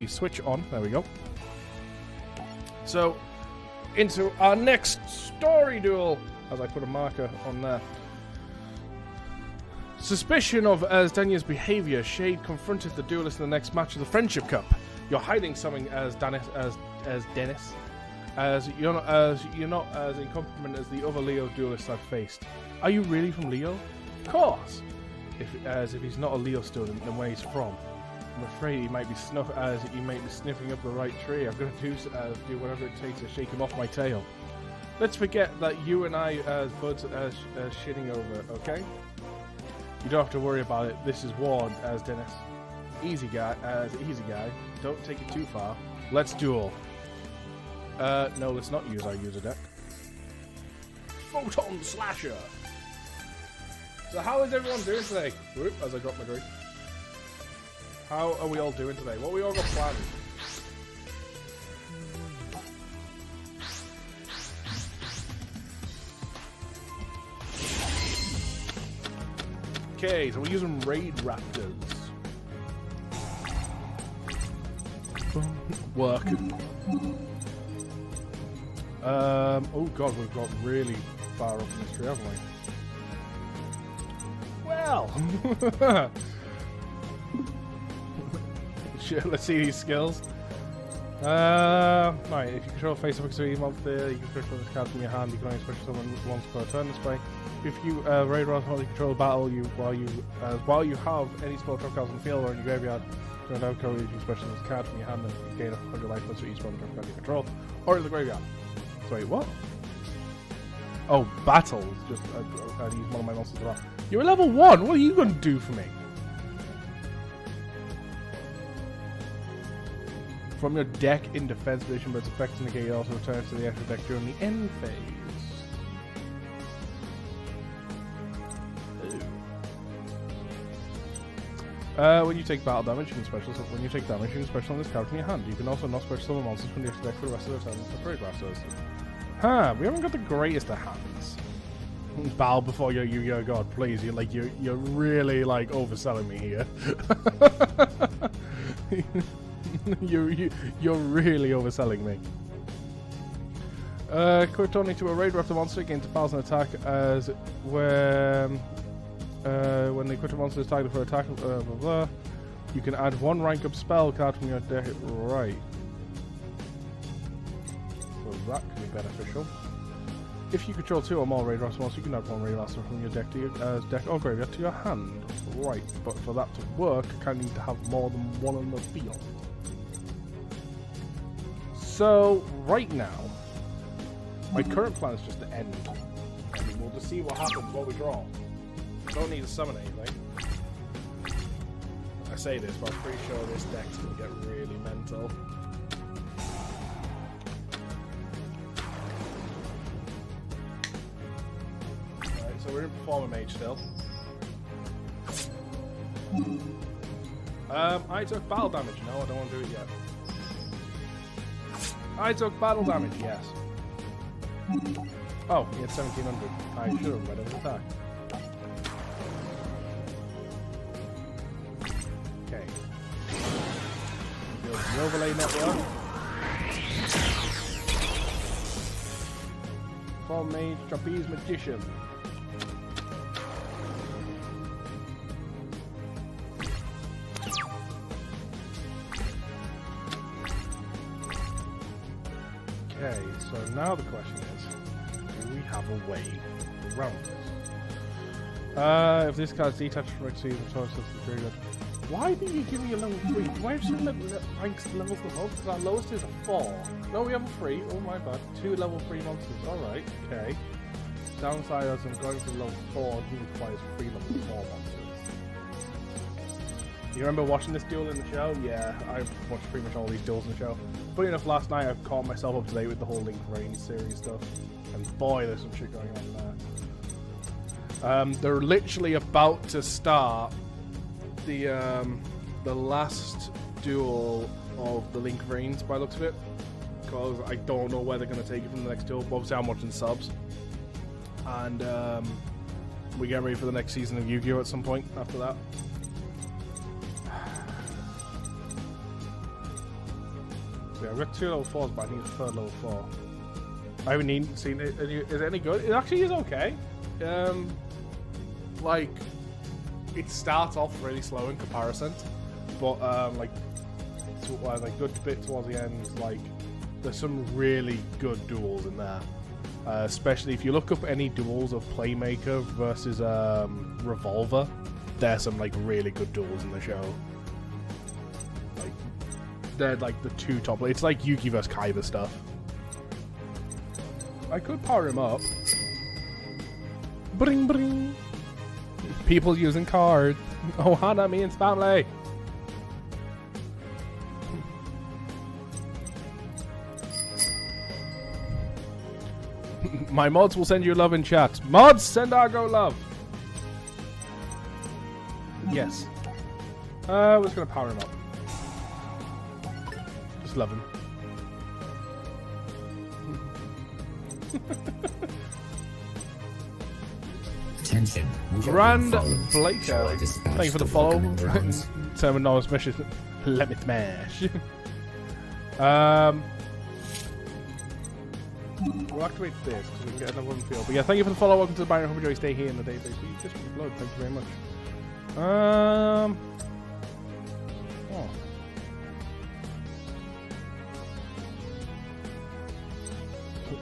You switch on. There we go. So, into our next story duel, as I put a marker on there. Suspicion of Danya's behavior, Shade confronted the duelist in the next match of the Friendship Cup. You're hiding something as Dennis, as you're not as incompetent as the other Leo duelists I've faced. Are you really from Leo? Of course. If he's not a Leo student, then where he's from? I'm afraid he might be sniffing up the right tree. I'm going to do whatever it takes to shake him off my tail. Let's forget that you and I as buds shitting over, okay? You don't have to worry about it. This is Ward as Dennis. Easy guy. Don't take it too far. Let's duel. No, let's not use our user deck. Photon Slasher. So how is everyone doing today? Whoop, as I got my drink. How are we all doing today? What we all got planned? Okay, so we're using Raid Raptors. Work. Oh god, we've got really far up in this tree, haven't we? Well! Sure, let's see these skills. Right, if you control a face-up extreme monster, you can control this card from your hand. You can only special summon once per turn this way. If you raid round while you control a battle, while you have any spell trap cards on the field or in your graveyard, you don't have you can special this card from your hand and you gain 100 life plus for each spell trap card you control, or in the graveyard. So wait, what? Oh, battles. Just I'd use one of my monsters for that. You're level 1. What are you going to do for me? From your deck in defense position, but its effects negate, it also returns to the extra deck during the end phase. When you take battle damage, you can special. When you take damage, you can special on this card from your hand. You can also not special summon monsters from the extra deck for the rest of the turn. The Raid Raptors. Huh? We haven't got the greatest of hands. Battle before your god, please. You're really like overselling me here. You're really overselling me. Equip only to a Raid Raptor monster, gains 1,000 attack as when the equipped monster is targeted for attack. Blah, blah, blah. You can add one rank up spell card from your deck. Right. So that can be beneficial. If you control 2 or more Raid Raptor monsters, you can add one Raid Raptor from your deck to your deck or graveyard to your hand. Right, but for that to work, you kind of need to have more than one on the field. So, right now, my current plan is just to end. I mean, we'll just see what happens while we draw. Don't need to summon anything. I say this, but I'm pretty sure this deck's going to get really mental. Alright, so we're in Performer Mage still. I took battle damage. No, I don't want to do it yet. I took battle damage, yes. Oh, he had 1700. I should have read his attack. Okay. Build the overlay network. Form Mage, Trapeze Magician. Okay, so now the question is, do we have a way around this? If this card's detached from exceeds the choice of the graveyard. Why did you give me a level 3? Do I have some ranks levels the most? Because our lowest is a 4. No, we have a 3. Oh my bad. 2 level 3 monsters. Alright, okay. Downside as I'm going to level 4, he requires 3 level 4 monsters. You remember watching this duel in the show? Yeah, I've watched pretty much all these duels in the show. Funny enough, last night I caught myself up to date with the whole Link Range series stuff. And boy, there's some shit going on there. They're literally about to start the last duel of the Link Range by the looks of it. Because I don't know where they're going to take it from the next duel. But obviously I'm watching subs. And we get ready for the next season of Yu-Gi-Oh! At some point after that. So yeah, I've got 2 level 4s, but I need a 3rd level 4. I haven't seen it. Is it any good? It actually is okay. Like, it starts off really slow in comparison, but like good bit towards the end, like there's some really good duels in there. Especially if you look up any duels of Playmaker versus Revolver, there's some like really good duels in the show. Like they're like the 2 top. It's like Yuki vs Kaiba stuff. I could power him up. Bring bring. People using cards. Oh, Hana means family. My mods will send you love in chat. Mods, send Argo love. Yes. We're just gonna power him up. Just love him. Attention. Grand Blaker. Thank you for the follow. Terminal smash. Let me smash. We'll activate this because we can get another one field. But yeah, thank you for the follow. Welcome to the Byron. Hope you stay here in the database. You just reload. Thank you very much. Oh.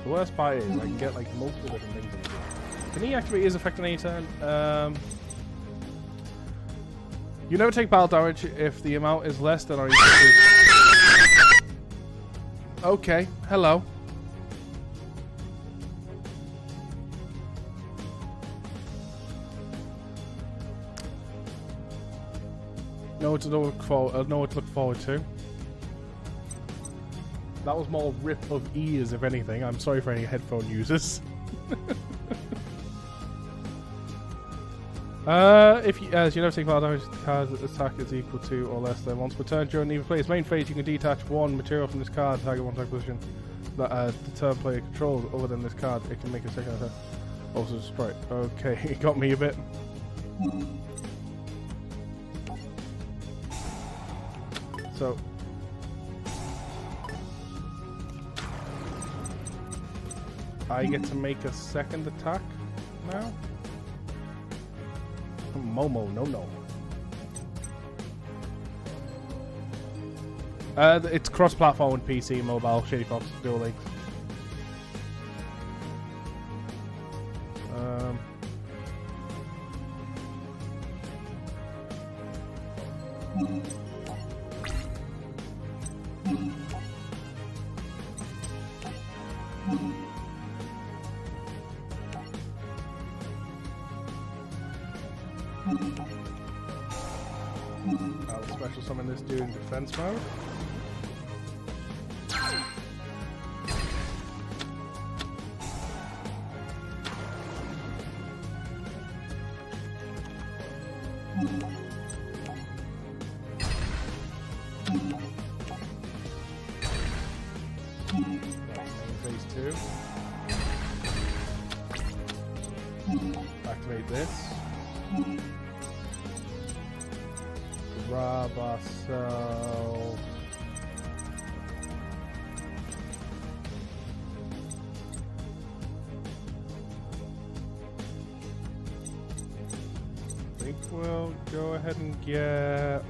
The worst part is I can get like multiple different things in here. Can he activate his effect on any turn? You never take battle damage if the amount is less than or equal to. Okay, hello. Know what to look forward to. That was more rip of ears, if anything. I'm sorry for any headphone users. If you never take part damage, the card's attack is equal to or less than once per turn during the play its main phase. You can detach 1 material from this card, target 1 attack position that the turn player controls. Other than this card, it can make a second attack. Also destroy it. Okay, it got me a bit. So I get to make a second attack now? Momo, no. It's cross-platform with PC, mobile, Shady Fox, Duel Links. I'll special summon this dude in defense mode. Phase 2. Activate this. Grab ourselves. I think we'll go ahead and get.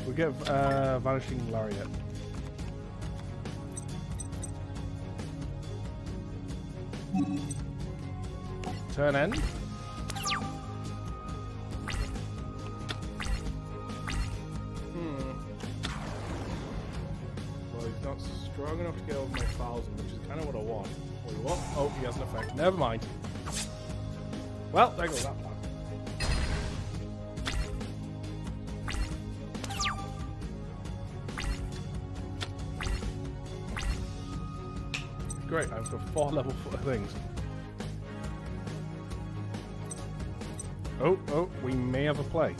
We'll get Vanishing Lariat. Turn end. Well, he's not strong enough to get over my 1,000, which is kind of what I want. Wait, what? Oh, he has an effect. Never mind. Well, there goes that one. Great, I've got 4 level 4 things. Oh, we may have a play.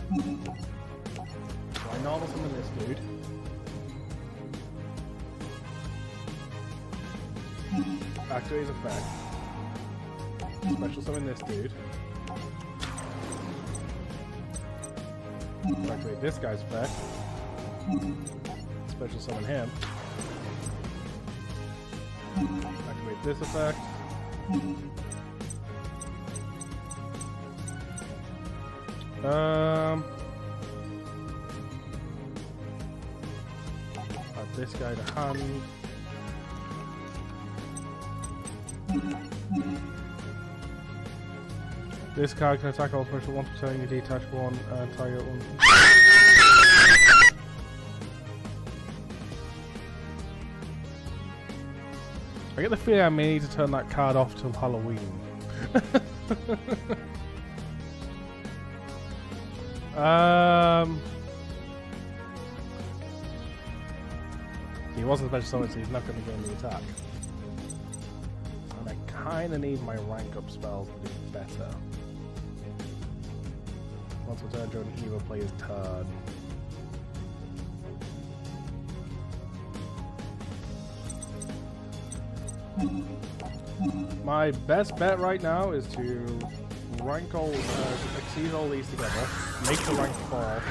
So I normal summon this dude. Activate his effect. Special summon this dude. Activate this guy's effect. Special summon him. Activate this effect. Add this guy to hand. This card can attack all special once per turn. You detach one and target one. I get the feeling I may need to turn that card off till Halloween. He wasn't special summon, so he's not going to gain the attack. And I kind of need my rank up spells to do better. Once per turn during either player's turn. My best bet right now is to rank all, exceed all these together, make the rank fall.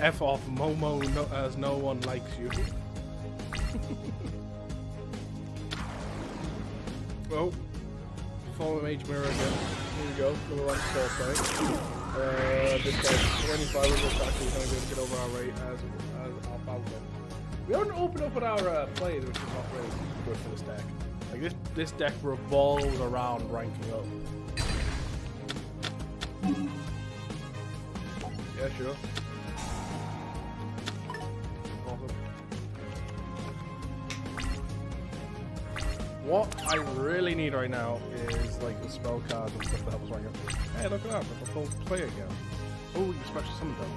F off, Momo, no, as no one likes you. Oh, follow Mage Mirror again. Here we go, number 1 4 fight. This guy's 25 with this actually going to get over our rate as our Falcon. We don't open up with our plays, which is not really good for this deck. Like this deck revolves around ranking up. Yeah, sure. Awesome. What I really need right now is like the spell cards and stuff that helps rank up. Hey, look at that! That's a full play again. Oh, you special summon them.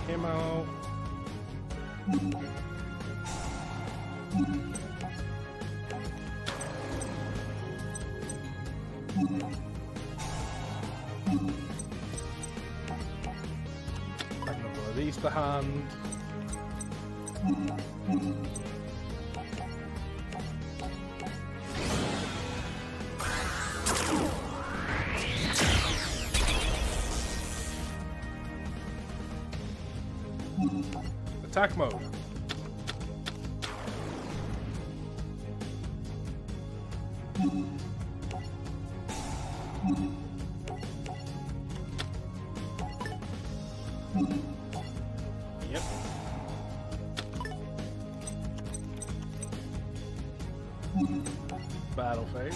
Came out. Release the hand. Attack mode. Yep. Battle phase.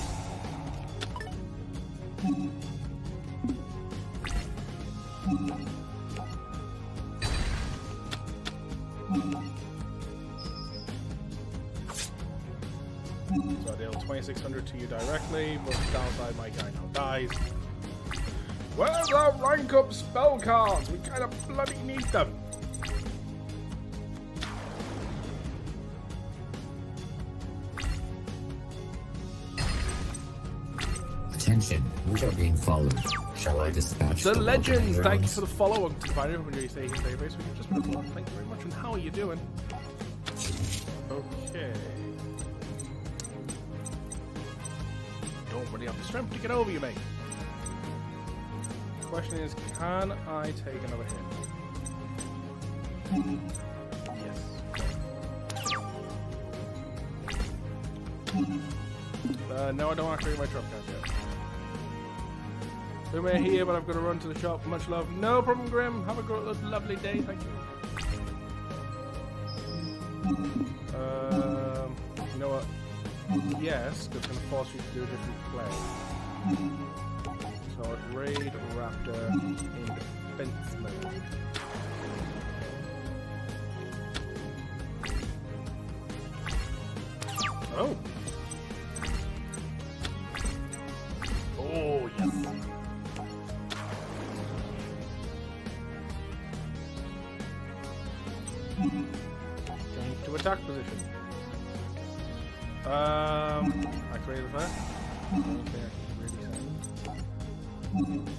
So I deal 2600 to you directly, but downside my guy now dies. Where's our rank up spell cards? We kind of bloody need them. Attention, we are being followed. Shall I dispatch The legends, thank you heroes? for the follow. Provided everybody you say his database. We can just put it on. Thank you very much. And how are you doing? Okay. Don't really have the strength to get over you, mate. The question is, can I take another hit? Yes. No, I don't activate my trap card yet. So we're here, but I've got to run to the shop. Much love. No problem, Grim. Have a lovely day. Thank you. You know what? Yes, that's going to force you to do a different play. So I'd raid Raptor in defense mode. Oh. Oh, yeah. Change to attack position. Activate the first. Okay, really sound.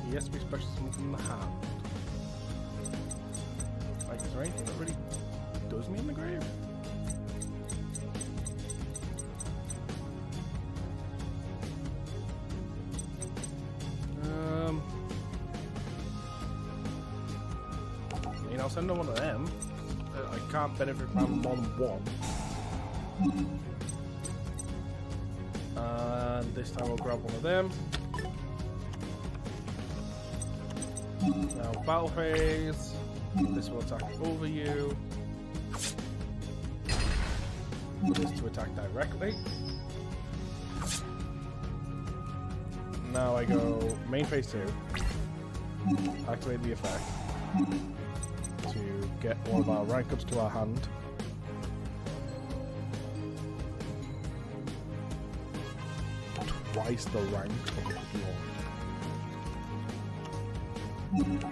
He has to be special summon from the hand. Like, is there anything that really does me in the grave? I mean, I'll send one of them. I can't benefit from more than one. And this time I'll grab one of them. Now, battle phase. This will attack over you. This to attack directly. Now I go main phase 2. Activate the effect to get one of our rank ups to our hand. Twice the rank of the Lord.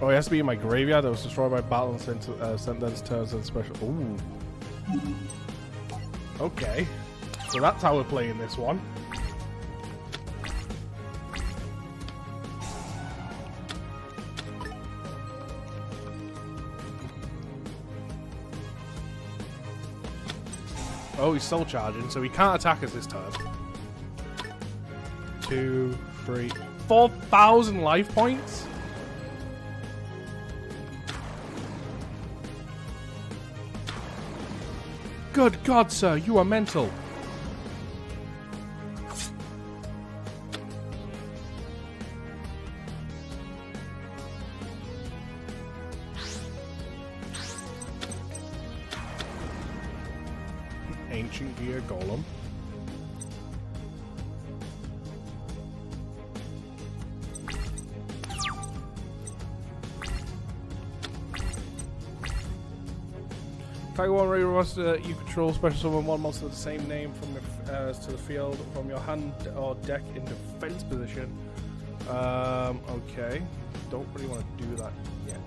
Oh, it has to be in my graveyard that was destroyed by battle and sent then turns and special. Ooh. Okay. So that's how we're playing this one. Oh, he's soul charging, so he can't attack us this turn. 2, 3, 4,000 life points? Good God, sir, you are mental. Ancient Gear Golem. Tiger 1 regular monster you control special summon one monster with the same name from your, to the field from your hand or deck in defense position. Okay. Don't really want to do that yet.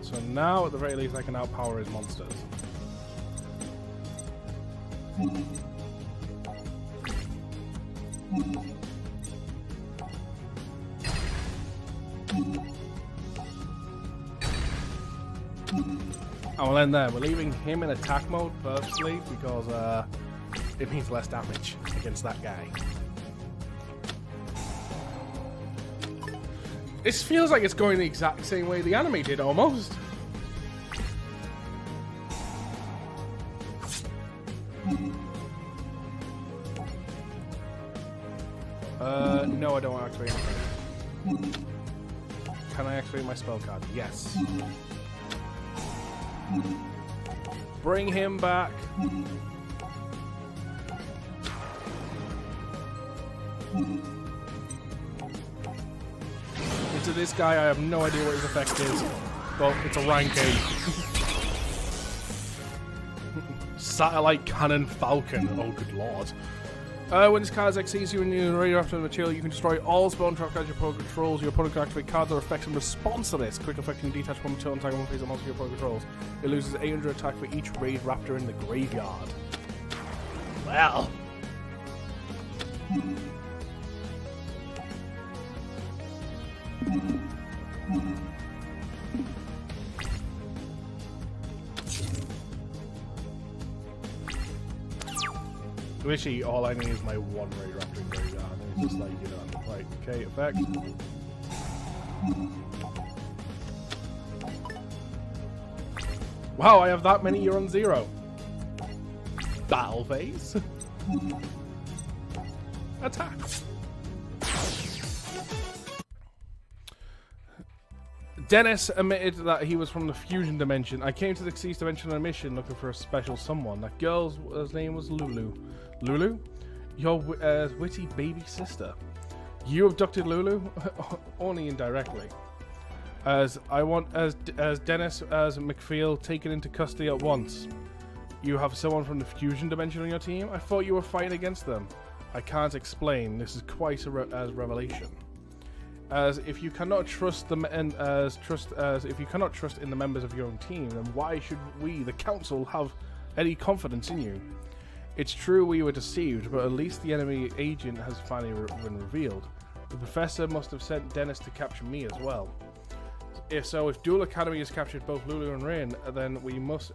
So now, at the very least, I can outpower his monsters. I will end there. We're leaving him in attack mode, firstly, because it means less damage against that guy. This feels like it's going the exact same way the anime did, almost. No, I don't want to activate it. Can I activate my spell card? Yes. Bring him back. Into this guy, I have no idea what his effect is, but it's a rank 8. Satellite Cannon Falcon. Oh, good lord. When this card exceeds you in your radioactive material, you can destroy all spawn trap cards your opponent controls. Your opponent can activate cards or effects in response to this. Quick effect can detach from material and tag one phase of monster your opponent controls. It loses 800 attack for each raid raptor in the graveyard. Well. Literally, all I need is my one raid raptor in graveyard. And it's just like, you know, right, okay, effect. Wow, I have that many, you're on 0. Battle phase. Attack. Dennis admitted that he was from the fusion dimension. I came to the deceased dimension on a mission looking for a special someone. That girl's name was Lulu. Lulu? Your witty baby sister. You abducted Lulu? Only indirectly. As Dennis as McFeel taken into custody at once. You have someone from the fusion dimension on your team? I thought you were fighting against them. I can't explain. This is quite a revelation. As if you cannot trust them, and if you cannot trust in the members of your own team, then why should we, the council, have any confidence in you? It's true we were deceived, but at least the enemy agent has finally been revealed. The professor must have sent Dennis to capture me as well. If Duel Academy has captured both Lulu and Rin, then they must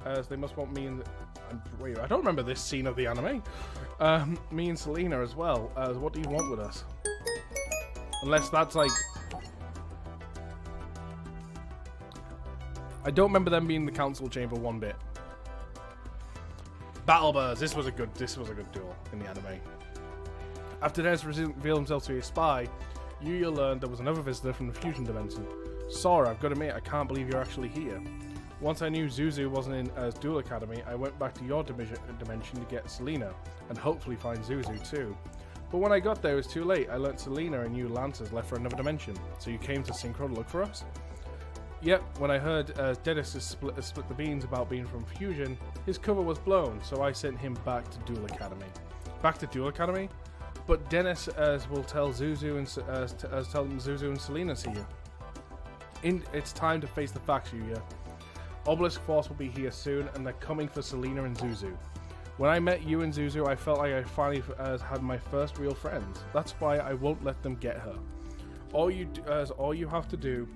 want me and wait, I don't remember this scene of the anime. Me and Selena as well. What do you want with us? Unless that's like, I don't remember them being in the council chamber one bit. Battle Birds. This was a good duel in the anime. After Dennis revealed himself to be a spy, Yuya learned there was another visitor from the fusion dimension. Sora, I've got to admit, I can't believe you're actually here. Once I knew Zuzu wasn't in as Duel Academy, I went back to your dimension to get Selena, and hopefully find Zuzu too. But when I got there, it was too late. I learnt Selena and you Lancers left for another dimension, so you came to Synchro to look for us? Yep, when I heard Dennis has split the beans about being from Fusion, his cover was blown, so I sent him back to Duel Academy. Back to Duel Academy? But Dennis will tell Zuzu and tell them Zuzu and Selena see you. It's time to face the facts, Yuya. Obelisk Force will be here soon, and they're coming for Selena and Zuzu. When I met you and Zuzu, I felt like I finally had my first real friends. That's why I won't let them get her. All you have to do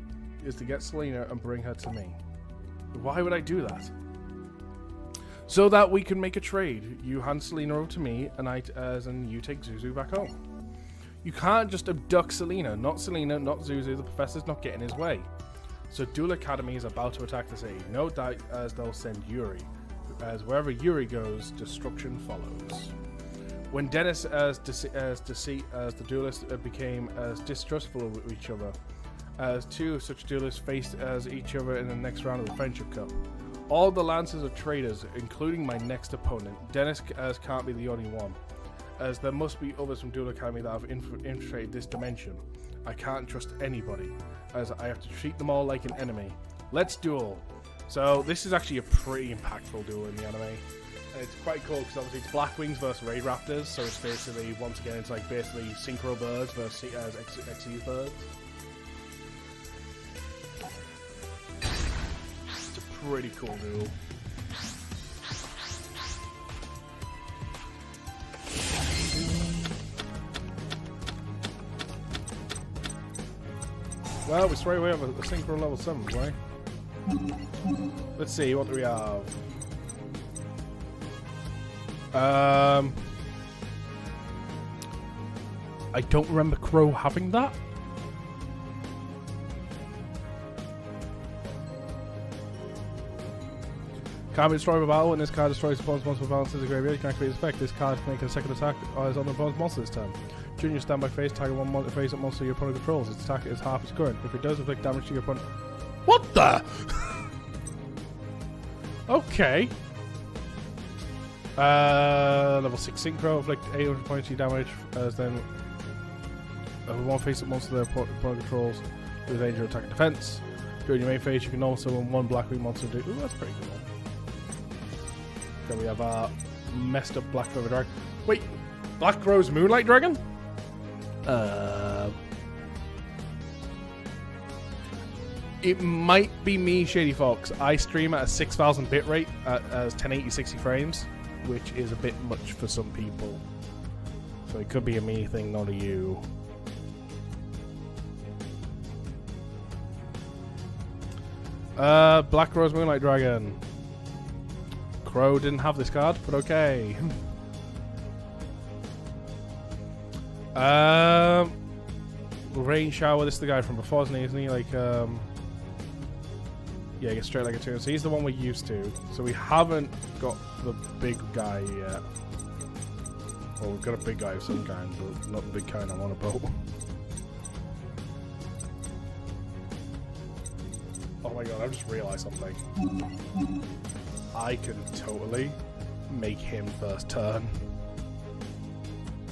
is to get Selena and bring her to me. Why would I do that? So that we can make a trade. You hand Selena over to me, and you take Zuzu back home. You can't just abduct Selena. Not Selena, not Zuzu. The professor's not getting his way. So Duel Academy is about to attack the city. No doubt as they'll send Yuri. As wherever Yuri goes, destruction follows. When Dennis as the duelists became as distrustful of each other, as two such duelists faced as each other in the next round of the Friendship Cup. All the Lancers are traitors, including my next opponent. Dennis can't be the only one, as there must be others from Duel Academy that have infiltrated this dimension. I can't trust anybody, as I have to treat them all like an enemy. Let's duel. So this is actually a pretty impactful duel in the anime. And it's quite cool because obviously it's Blackwings versus Raid Raptors, so it's basically, once again, it's like basically Synchro Birds versus Xyz Birds. It's a pretty cool duel. Well, we're straight away up a Synchro level 7, right? Let's see, what do we have? I don't remember Crow having that. Can't be destroyed by battle. When this card destroys opponent's monster balances the graveyard, you can activate this effect. This card can make a second attack on the opponent's monster this turn. During your standby phase, target one face-up monster your opponent controls. Its attack is half its current. If it does inflict damage to your opponent... What the? Okay. Level 6 Synchro, inflict 800 points of damage, as then one face-up monster their opponent controls with danger attack and defense. During your main phase, you can also run one Blackwing monster do. Ooh, that's pretty cool. Then we have our messed up Black River Dragon. Wait, Black Rose Moonlight Dragon? It might be me, Shady Fox. I stream at a 6,000 bitrate at 1080 60 frames, which is a bit much for some people. So it could be a me thing, not a you. Black Rose Moonlight Dragon. Crow didn't have this card, but okay. Rain Shower, this is the guy from before, isn't he? Like, yeah, he gets straight like a 2. So he's the one we're used to. So we haven't got the big guy yet. Well, we've got a big guy of some kind, but not the big kind I'm on about. Oh my god, I've just realized something. I can totally make him first turn.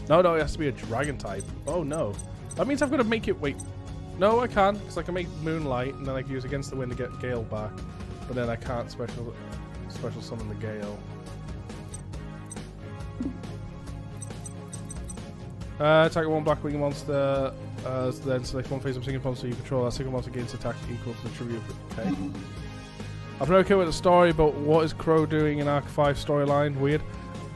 No, it has to be a dragon type. Oh no. That means I've got to make it... Wait. No, I can't, because I can make Moonlight, and then I can use Against the Wind to get Gale back. But then I can't special summon the Gale. Attack one black wing monster, then select one face of single monster you control. That single monster gains attack equal to the tribute. Okay. I've no clue with the story, but what is Crow doing in Arc 5 storyline? Weird.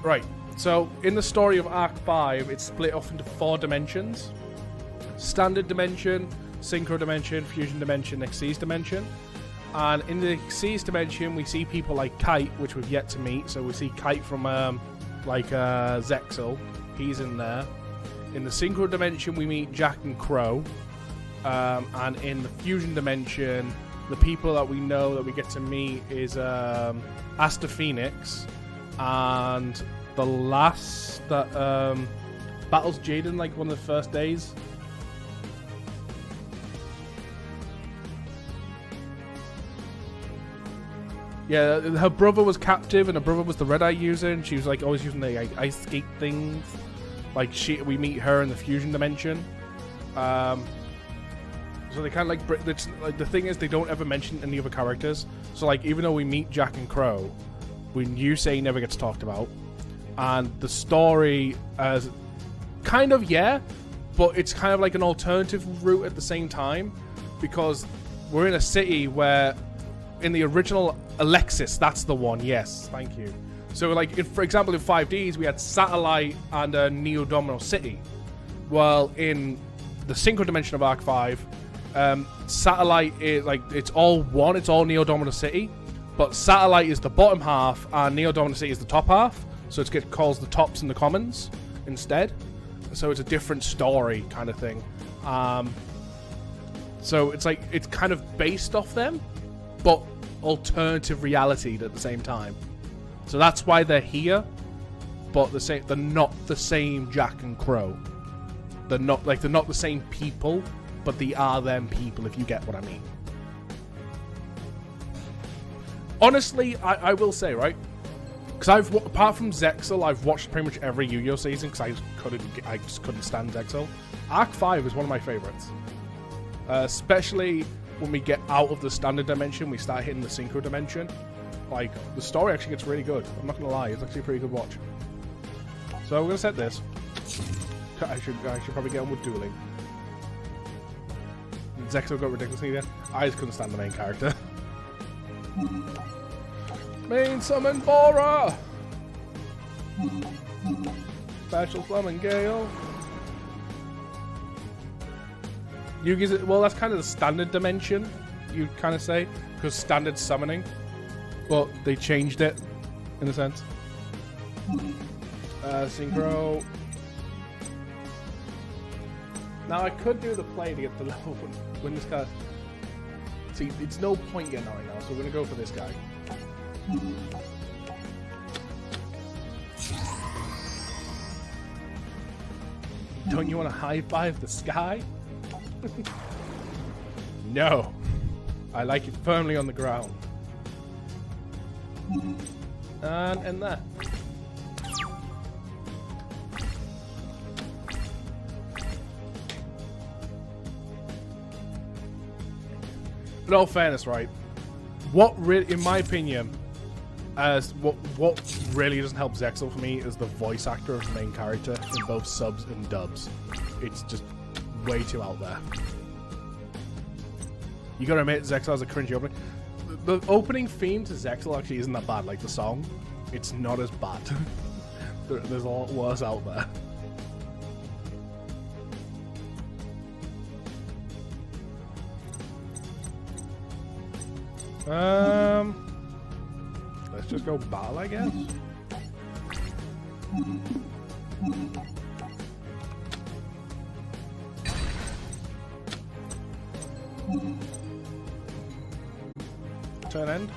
Right. So, in the story of Arc 5, it's split off into 4 dimensions. Standard dimension, Synchro dimension, Fusion dimension, Xyz dimension. And in the Xyz dimension, we see people like Kite, which we've yet to meet. So we see Kite from, Zexal. He's in there. In the Synchro dimension, we meet Jack and Crow. And in the Fusion dimension, the people that we know that we get to meet is Asta Phoenix. And the last that battles Jaden like one of the first days. Yeah, her brother was captive, and her brother was the Red Eye user, and she was like always using the ice skate things. Like we meet her in the Fusion dimension. So they kind of like the thing is they don't ever mention any other characters. So like even though we meet Jack and Crow, when you say never gets talked about, and the story as kind of but it's kind of like an alternative route at the same time, because we're in a city where in the original Alexis, that's the one. Yes, thank you. So, like, for example, in 5Ds, we had Satellite and Neo Domino City. Well, in the Synchro dimension of Arc 5, Satellite is, like, it's all one. It's all Neo Domino City. But Satellite is the bottom half, and Neo Domino City is the top half. So it calls the tops and the commons instead. So it's a different story kind of thing. So it's like, it's kind of based off them, but alternative reality at the same time. So that's why they're here, but they're not the same Jack and Crow. They're not the same people, but they are them people, if you get what I mean. Honestly, I will say, right? Because apart from Zexal, I've watched pretty much every Yu-Gi-Oh season because I just couldn't stand Zexal. Arc 5 is one of my favorites, especially when we get out of the standard dimension, we start hitting the Synchro dimension. Like, the story actually gets really good. I'm not going to lie, it's actually a pretty good watch. So we're going to set this. I should probably get on with dueling. Zexal got ridiculously there. I just couldn't stand the main character. Main summon Bora! Special summon Gale. Yugi's, well, that's kind of the standard dimension, you'd kind of say, because standard summoning. But they changed it, in a sense. Synchro. Now I could do the play to get the level when this guy. See, it's no point getting out right now, so we're gonna go for this guy. Don't you want to high five the sky? No, I like it firmly on the ground. And that. In all fairness, right? What really, in my opinion, what really doesn't help Zexal for me is the voice actor of the main character in both subs and dubs. It's just way too out there. You gotta admit, Zexal has a cringy opening. The opening theme to Zexal actually isn't that bad. Like the song, it's not as bad. There's a lot worse out there. Let's just go battle, I guess. Turn end.